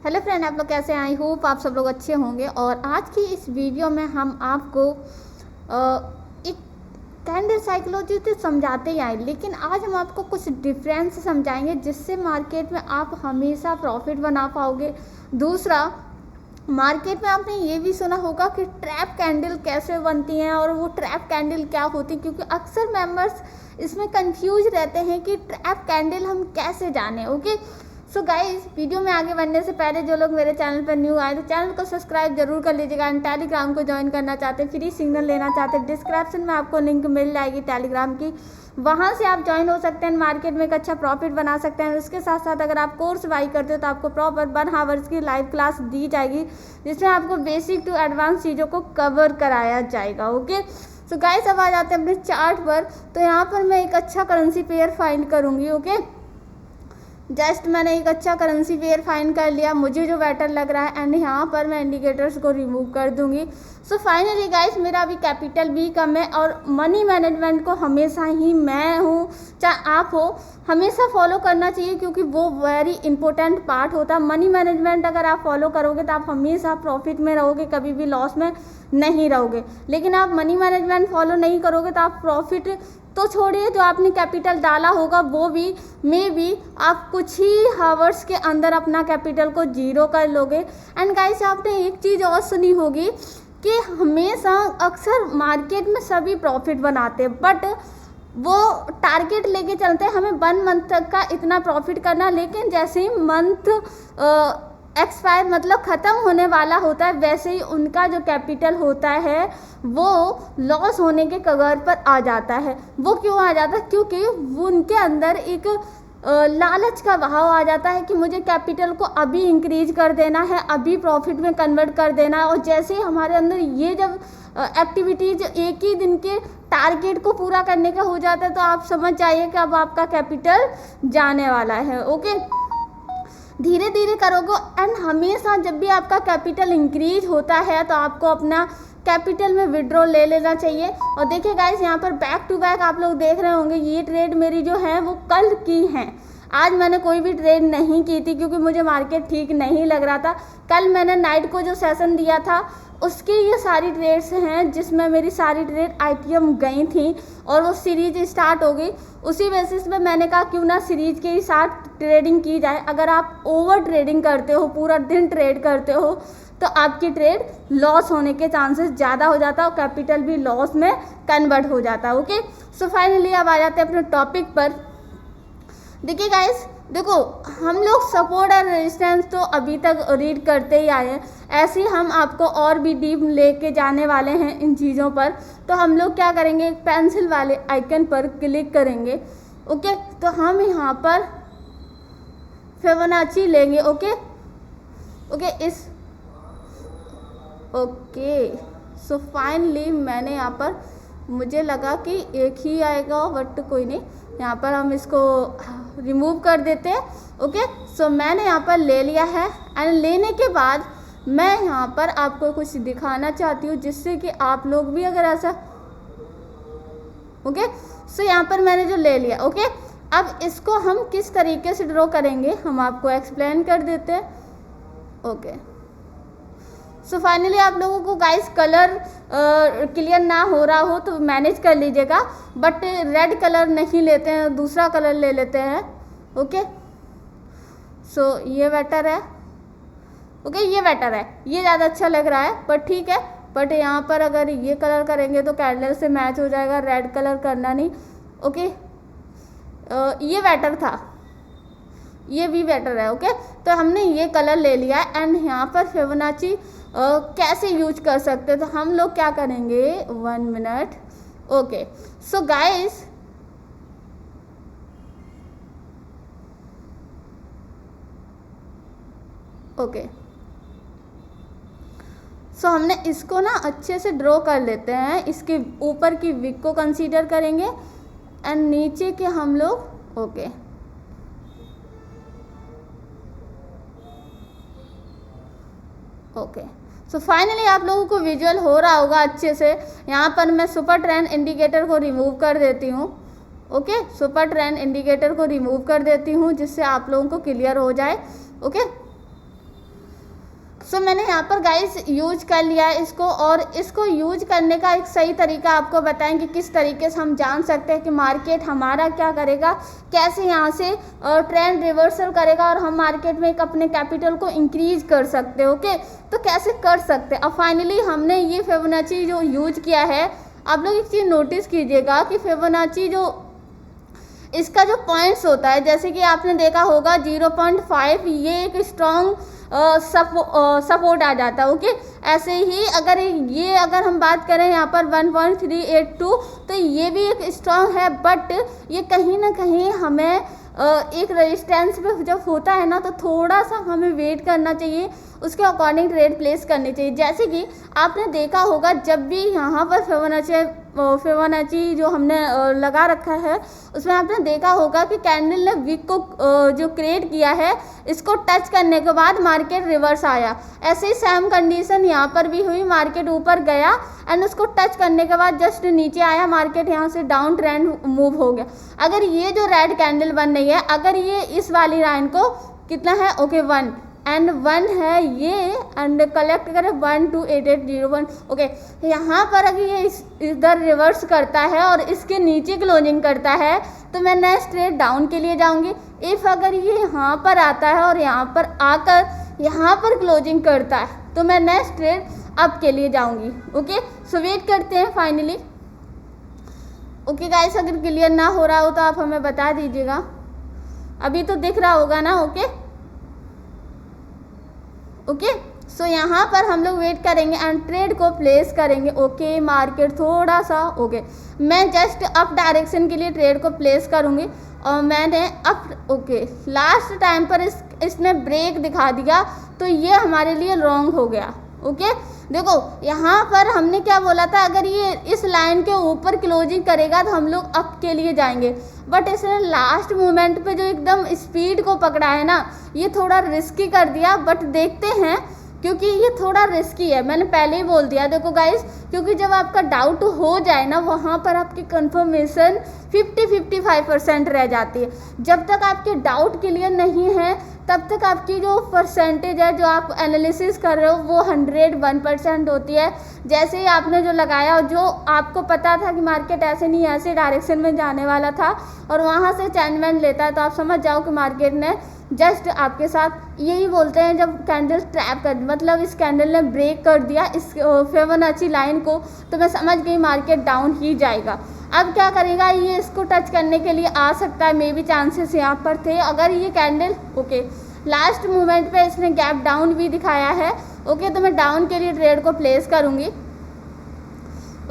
Hello friend, आप लोग कैसे हैं? आई होप आप सब लोग अच्छे होंगे। और आज की इस वीडियो में हम आपको एक कैंडल साइकोलॉजी तो समझाते ही आए, लेकिन आज हम आपको कुछ डिफरेंस समझाएंगे जिससे मार्केट में आप हमेशा प्रॉफिट बना पाओगे। दूसरा, मार्केट में आपने ये भी सुना होगा कि ट्रैप कैंडल कैसे बनती हैं और वो ट्रैप कैंडल क्या होती है, क्योंकि अक्सर मेंबर्स इसमें कंफ्यूज रहते हैं कि ट्रैप कैंडल हम कैसे जाने। ओके, सो गाइज, वीडियो में आगे बढ़ने से पहले जो लोग मेरे चैनल पर न्यू आए तो चैनल को सब्सक्राइब जरूर कर लीजिएगा। एंड टेलीग्राम को ज्वाइन करना चाहते हैं, फ्री सिग्नल लेना चाहते हैं, डिस्क्रिप्शन में आपको लिंक मिल जाएगी टेलीग्राम की, वहाँ से आप ज्वाइन हो सकते हैं। मार्केट में एक अच्छा प्रॉफिट बना सकते हैं। उसके साथ साथ अगर आप कोर्स बाई करते हो तो आपको प्रॉपर 1 आवर्स की लाइव क्लास दी जाएगी, जिसमें आपको बेसिक टू एडवांस चीज़ों को कवर कराया जाएगा। ओके, सो गाइस, अब आ जाते हैं अपने चार्ट पर। तो यहाँ पर मैं एक अच्छा करेंसी पेयर फाइंड करूँगी। ओके, जस्ट मैंने एक अच्छा करेंसी पेयर फाइंड कर लिया, मुझे जो बेटर लग रहा है, एंड यहाँ पर मैं इंडिकेटर्स को रिमूव कर दूंगी। सो फाइनली गाइस, मेरा अभी कैपिटल भी कम है और मनी मैनेजमेंट को हमेशा ही मैं हूँ चाहे आप हो हमेशा फॉलो करना चाहिए, क्योंकि वो वेरी इंपॉर्टेंट पार्ट होता है। मनी मैनेजमेंट अगर आप फॉलो करोगे तो आप हमेशा प्रॉफिट में रहोगे, कभी भी लॉस में नहीं रहोगे। लेकिन आप मनी मैनेजमेंट फॉलो नहीं करोगे तो आप प्रॉफिट तो छोड़िए, जो आपने कैपिटल डाला होगा वो भी आप कुछ ही हावर्स के अंदर अपना कैपिटल को जीरो कर लोगे। एंड गाइस, आपने एक चीज़ और सुनी होगी कि हमेशा अक्सर मार्केट में सभी प्रॉफिट बनाते हैं, बट वो टारगेट लेके चलते हैं हमें 1 मंथ तक का इतना प्रॉफिट करना, लेकिन जैसे ही मंथ एक्सपायर मतलब ख़त्म होने वाला होता है, वैसे ही उनका जो कैपिटल होता है वो लॉस होने के कगार पर आ जाता है। वो क्यों आ जाता है? क्योंकि उनके अंदर एक लालच का बहाव आ जाता है कि मुझे कैपिटल को अभी इंक्रीज कर देना है, अभी प्रॉफिट में कन्वर्ट कर देना है। और जैसे ही हमारे अंदर ये जब एक्टिविटीज एक ही दिन के टारगेट को पूरा करने का हो जाता है, तो आप समझ जाइए कि अब आपका कैपिटल जाने वाला है। ओके, धीरे धीरे करोगे। एंड हमेशा जब भी आपका कैपिटल इंक्रीज होता है तो आपको अपना कैपिटल में विड्रॉ ले लेना चाहिए। और देखिए गाइस, यहाँ पर बैक टू बैक आप लोग देख रहे होंगे, ये ट्रेड मेरी जो है वो कल की है। आज मैंने कोई भी ट्रेड नहीं की थी क्योंकि मुझे मार्केट ठीक नहीं लग रहा था। कल मैंने नाइट को जो सेशन दिया था उसकी ये सारी ट्रेड्स हैं जिसमें मेरी सारी ट्रेड आईटीएम गई थी और वो सीरीज स्टार्ट हो गई। उसी बेसिस पे मैंने कहा क्यों ना सीरीज के साथ ट्रेडिंग की जाए। अगर आप ओवर ट्रेडिंग करते हो, पूरा दिन ट्रेड करते हो, तो आपकी ट्रेड लॉस होने के चांसेस ज़्यादा हो जाता है और कैपिटल भी लॉस में कन्वर्ट हो जाता है। ओके, सो फाइनली अब आ जाते हैं अपने टॉपिक पर। देखिए गाइस, देखो, हम लोग सपोर्ट और रेजिस्टेंस तो अभी तक रीड करते ही आए हैं, ऐसे ही हम आपको और भी डीप लेके जाने वाले हैं इन चीज़ों पर। तो हम लोग क्या करेंगे, एक पेंसिल वाले आइकन पर क्लिक करेंगे। ओके, तो हम यहाँ पर फिबोनाची लेंगे। ओके, सो फाइनली मैंने यहाँ पर, मुझे लगा कि एक ही आएगा बट कोई नहीं, यहाँ पर हम इसको रिमूव कर देते हैं। ओके, सो मैंने यहाँ पर ले लिया है। एंड लेने के बाद मैं यहाँ पर आपको कुछ दिखाना चाहती हूँ जिससे कि आप लोग भी अगर ऐसा, ओके, सो यहाँ पर मैंने जो ले लिया। ओके, अब इसको हम किस तरीके से ड्रॉ करेंगे हम आपको एक्सप्लेन कर देते हैं। ओके, सो फाइनली आप लोगों को गाइस कलर क्लियर ना हो रहा हो तो मैनेज कर लीजिएगा, बट रेड कलर नहीं लेते हैं, दूसरा कलर ले लेते हैं। ओके, सो ये बेटर है। ओके, ये बेटर है, ये ज़्यादा अच्छा लग रहा है, बट ठीक है। बट यहाँ पर अगर ये कलर करेंगे तो कैंडल से मैच हो जाएगा, रेड कलर करना नहीं। ओके, ये बेटर था, ये भी बेटर है। ओके, तो हमने ये कलर ले लिया है। एंड यहाँ पर फिबोनाची कैसे यूज कर सकते हैं, तो हम लोग क्या करेंगे, 1 minute. Okay, so guys, okay, so हमने इसको ना अच्छे से ड्रॉ कर लेते हैं। इसके ऊपर की विक को कंसीडर करेंगे एंड नीचे के हम लोग, ओके, सो फाइनली आप लोगों को विजुअल हो रहा होगा अच्छे से। यहाँ पर मैं सुपर ट्रेंड इंडिकेटर को रिमूव कर देती हूँ। ओके, सुपर ट्रेंड इंडिकेटर को रिमूव कर देती हूँ जिससे आप लोगों को क्लियर हो जाए। ओके, सो मैंने यहाँ पर गाइस यूज कर लिया है इसको, और इसको यूज करने का एक सही तरीका आपको बताएं कि किस तरीके से हम जान सकते हैं कि मार्केट हमारा क्या करेगा, कैसे यहाँ से ट्रेंड रिवर्सल करेगा और हम मार्केट में एक अपने कैपिटल को इंक्रीज कर सकते हैं। ओके, तो कैसे कर सकते हैं। अब फाइनली हमने ये फिबोनाची जो यूज किया है, आप लोग एक चीज़ नोटिस कीजिएगा कि फिबोनाची जो इसका जो पॉइंट्स होता है, जैसे कि आपने देखा होगा 0.5 ये एक स्ट्रॉन्ग सपोर्ट आ जाता है। ओके, ऐसे ही अगर हम बात करें यहाँ पर 1.382 तो ये भी एक स्ट्रॉन्ग है, बट ये कहीं ना कहीं हमें एक रेजिस्टेंस पे जब होता है ना तो थोड़ा सा हमें वेट करना चाहिए, उसके अकॉर्डिंग ट्रेड प्लेस करनी चाहिए। जैसे कि आपने देखा होगा जब भी यहाँ पर फिबोनाची जो हमने लगा रखा है उसमें आपने देखा होगा कि कैंडल ने वीक को जो क्रिएट किया है इसको टच करने के बाद मार्केट रिवर्स आया। ऐसे ही सेम कंडीशन यहाँ पर भी हुई, मार्केट ऊपर गया एंड उसको टच करने के बाद जस्ट नीचे आया, मार्केट यहाँ से डाउन ट्रेंड मूव हो गया। अगर ये जो रेड कैंडल बन रही है, अगर ये इस वाली लाइन को कितना है, ओके 1 है ये, एंड कलेक्ट करें 128801। ओके, यहाँ पर अगर ये इधर रिवर्स करता है और इसके नीचे क्लोजिंग करता है तो मैं नेक्स्ट ट्रेड डाउन के लिए जाऊंगी। इफ़ अगर ये यहाँ पर आता है और यहाँ पर आकर यहाँ पर क्लोजिंग करता है तो मैं नेक्स्ट ट्रेड अप के लिए जाऊंगी। ओके, सो वेट करते हैं फाइनली। ओके गाइस, अगर क्लियर ना हो रहा हो तो आप हमें बता दीजिएगा। अभी तो दिख रहा होगा ना। ओके, सो यहाँ पर हम लोग वेट करेंगे एंड ट्रेड को प्लेस करेंगे। ओके, मार्केट थोड़ा सा मैं जस्ट अप डायरेक्शन के लिए ट्रेड को प्लेस करूँगी और मैंने ओके लास्ट टाइम पर इसने ब्रेक दिखा दिया तो ये हमारे लिए रॉन्ग हो गया। ओके, देखो यहाँ पर हमने क्या बोला था, अगर ये इस लाइन के ऊपर क्लोजिंग करेगा तो हम लोग अप के लिए जाएंगे, बट इसने लास्ट मोमेंट पे जो एकदम स्पीड को पकड़ा है ना, ये थोड़ा रिस्की कर दिया। बट देखते हैं, क्योंकि ये थोड़ा रिस्की है, मैंने पहले ही बोल दिया। देखो गाइस, क्योंकि जब आपका डाउट हो जाए ना, वहाँ पर आपकी कंफर्मेशन 50-55% रह जाती है। जब तक आपके डाउट क्लियर नहीं है तब तक आपकी जो परसेंटेज है जो आप एनालिसिस कर रहे हो वो 101% होती है। जैसे ही आपने जो लगाया और जो आपको पता था कि मार्केट ऐसे नहीं ऐसे डायरेक्शन में जाने वाला था और वहाँ से चैनमेंट लेता है, तो आप समझ जाओ कि मार्केट ने जस्ट आपके साथ यही बोलते हैं जब कैंडल ट्रैप कर, मतलब इस कैंडल ने ब्रेक कर दिया इस फिबोनाची लाइन को, तो मैं समझ गई मार्केट डाउन ही जाएगा। अब क्या करेगा, ये इसको टच करने के लिए आ सकता है, मे बी चांसेस यहाँ पर थे। अगर ये कैंडल लास्ट मोमेंट पे इसने गैप डाउन भी दिखाया है। ओके, तो मैं डाउन के लिए ट्रेड को प्लेस करूँगी।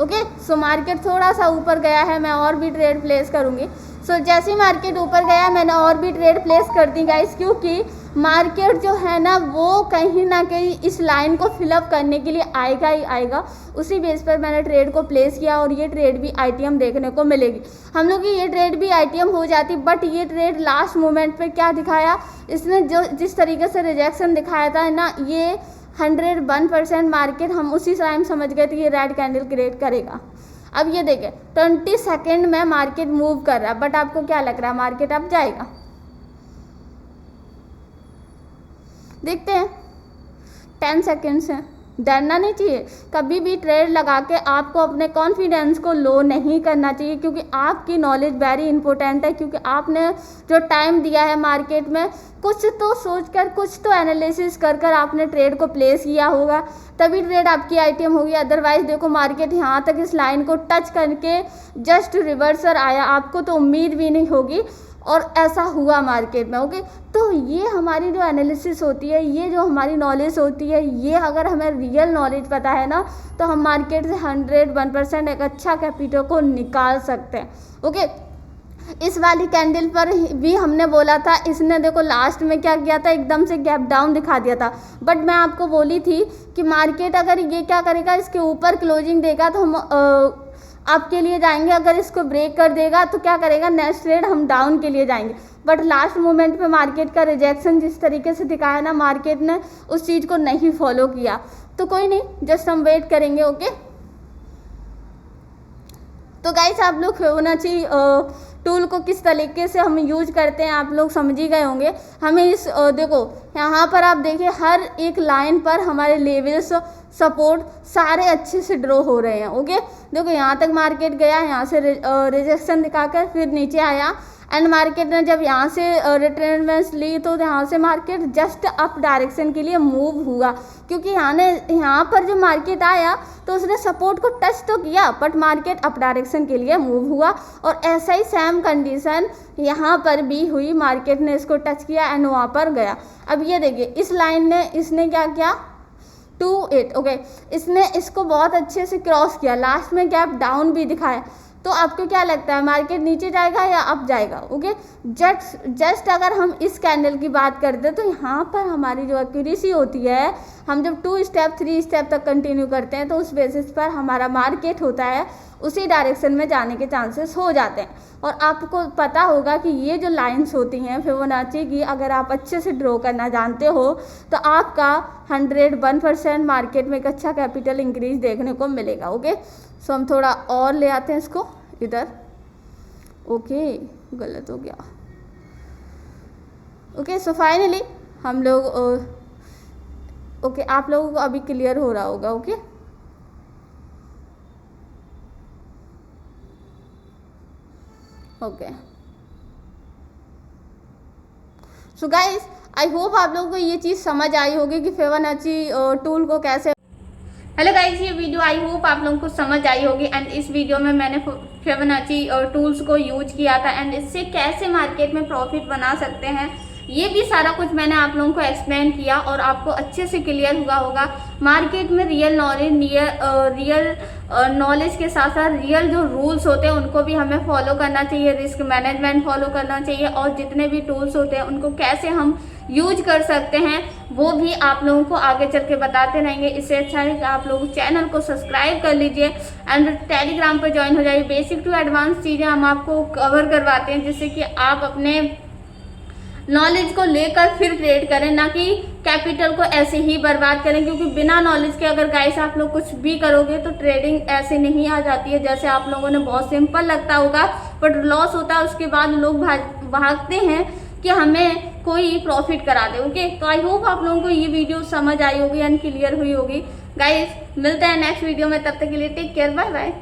ओके, सो मार्केट थोड़ा सा ऊपर गया है, मैं और भी ट्रेड प्लेस करूँगी। सो जैसे ही मार्केट ऊपर गया मैंने और भी ट्रेड प्लेस कर दी गाइस, क्योंकि मार्केट जो है ना वो कहीं ना कहीं इस लाइन को फिलअप करने के लिए आएगा ही आएगा। उसी बेस पर मैंने ट्रेड को प्लेस किया और ये ट्रेड भी आईटीएम देखने को मिलेगी हम लोग की। ये ट्रेड भी आईटीएम हो जाती, बट ये ट्रेड लास्ट मोमेंट पे क्या दिखाया इसने, जो जिस तरीके से रिजेक्शन दिखाया था ना, ये 101% मार्केट हम उसी टाइम समझ गए थे ये रेड कैंडल क्रिएट करेगा। अब ये देखें 20 सेकेंड में मार्केट मूव कर रहा है, बट आपको क्या लग रहा है मार्केट अब जाएगा? देखते हैं। 10 सेकेंड्स हैं, डरना नहीं चाहिए। कभी भी ट्रेड लगा के आपको अपने कॉन्फिडेंस को लो नहीं करना चाहिए, क्योंकि आपकी नॉलेज वेरी इंपॉर्टेंट है। क्योंकि आपने जो टाइम दिया है मार्केट में, कुछ तो सोचकर, कुछ तो एनालिसिस कर कर आपने ट्रेड को प्लेस किया होगा, तभी ट्रेड आपकी आईटीएम होगी। अदरवाइज देखो मार्केट यहाँ तक इस लाइन को टच करके जस्ट रिवर्सर आया, आपको तो उम्मीद भी नहीं होगी और ऐसा हुआ मार्केट में। ओके, तो ये हमारी जो एनालिसिस होती है, ये जो हमारी नॉलेज होती है, ये अगर हमें रियल नॉलेज पता है ना, तो हम मार्केट से 101% एक अच्छा कैपिटल को निकाल सकते हैं। ओके, इस वाली कैंडल पर भी हमने बोला था, इसने देखो लास्ट में क्या किया था, एकदम से गैप डाउन दिखा दिया था। बट मैं आपको बोली थी कि मार्केट अगर ये क्या करेगा, इसके ऊपर क्लोजिंग देगा तो हम आपके लिए जाएंगे, अगर इसको ब्रेक कर देगा तो क्या करेगा, नेक्स्ट ट्रेड हम डाउन के लिए जाएंगे। बट लास्ट मोमेंट पे मार्केट का रिजेक्शन जिस तरीके से दिखाया ना, मार्केट ने उस चीज़ को नहीं फॉलो किया। तो कोई नहीं, जस्ट हम वेट करेंगे। ओके, तो गाइस आप लोग फिबोनाची टूल को किस तरीके से हम यूज करते हैं आप लोग समझ ही गए होंगे। हमें इस देखो यहाँ पर आप देखिए हर एक लाइन पर हमारे लेवल्स सपोर्ट सारे अच्छे से ड्रॉ हो रहे हैं। ओके देखो यहाँ तक मार्केट गया, यहाँ से रिजेक्शन दिखाकर फिर नीचे आया एंड मार्केट ने जब यहाँ से रिट्रेसमेंट ली तो यहाँ से मार्केट जस्ट अप डायरेक्शन के लिए मूव हुआ, क्योंकि यहाँ पर जो मार्केट आया तो उसने सपोर्ट को टच तो किया बट मार्केट अप डायरेक्शन के लिए मूव हुआ। और ऐसा ही सेम कंडीशन यहाँ पर भी हुई, मार्केट ने इसको टच किया एंड वहाँ पर गया। अब ये देखिए इस लाइन ने इसने क्या किया 28 ओके, इसने इसको बहुत अच्छे से क्रॉस किया, लास्ट में गैप डाउन भी दिखाया। तो आपको क्या लगता है मार्केट नीचे जाएगा या अप जाएगा? ओके जस्ट अगर हम इस कैंडल की बात करते हैं तो यहाँ पर हमारी जो एक्यूरेसी होती है, हम जब 2 स्टेप 3 स्टेप तक कंटिन्यू करते हैं तो उस बेसिस पर हमारा मार्केट होता है उसी डायरेक्शन में जाने के चांसेस हो जाते हैं। और आपको पता होगा कि ये जो लाइंस होती हैं फिबोनाची की, अगर आप अच्छे से ड्रॉ करना जानते हो तो आपका 101% मार्केट में एक अच्छा कैपिटल इंक्रीज देखने को मिलेगा। ओके सो हम थोड़ा और ले आते हैं इसको इधर। ओके गलत हो गया। ओके सो फाइनली हम लोग ओके आप लोगों को अभी क्लियर हो रहा होगा। Okay okay so guys I hope आप लोगों को ये चीज़ समझ आई होगी कि फिबोनाची टूल को कैसे। हेलो गाइस ये वीडियो आई होप आप लोगों को समझ आई होगी एंड इस वीडियो में मैंने फिबोनाची टूल्स को यूज किया था एंड इससे कैसे मार्केट में प्रॉफिट बना सकते हैं ये भी सारा कुछ मैंने आप लोगों को एक्सप्लेन किया और आपको अच्छे से क्लियर हुआ होगा। मार्केट में रियल नॉलेज के साथ साथ रियल जो रूल्स होते हैं उनको भी हमें फॉलो करना चाहिए, रिस्क मैनेजमेंट फॉलो करना चाहिए और जितने भी टूल्स होते हैं उनको कैसे हम यूज कर सकते हैं वो भी आप लोगों को आगे चल के बताते रहेंगे। इससे अच्छा है कि आप लोग चैनल को सब्सक्राइब कर लीजिए एंड टेलीग्राम पर ज्वाइन हो जाइए। बेसिक टू एडवांस चीज़ें हम आपको कवर करवाते हैं जिससे कि आप अपने नॉलेज को लेकर फिर ट्रेड करें, ना कि कैपिटल को ऐसे ही बर्बाद करें, क्योंकि बिना नॉलेज के अगर गाइस आप लोग कुछ भी करोगे तो ट्रेडिंग ऐसे नहीं आ जाती है। जैसे आप लोगों ने बहुत सिंपल लगता होगा बट लॉस होता है, उसके बाद लोग भागते हैं कि हमें कोई प्रॉफिट करा दे। ओके तो आई होप आप लोगों को ये वीडियो समझ आई होगी एंड क्लियर हुई होगी। गाइस मिलते हैं नेक्स्ट वीडियो में, तब तक के लिए टेक केयर, बाय बाय।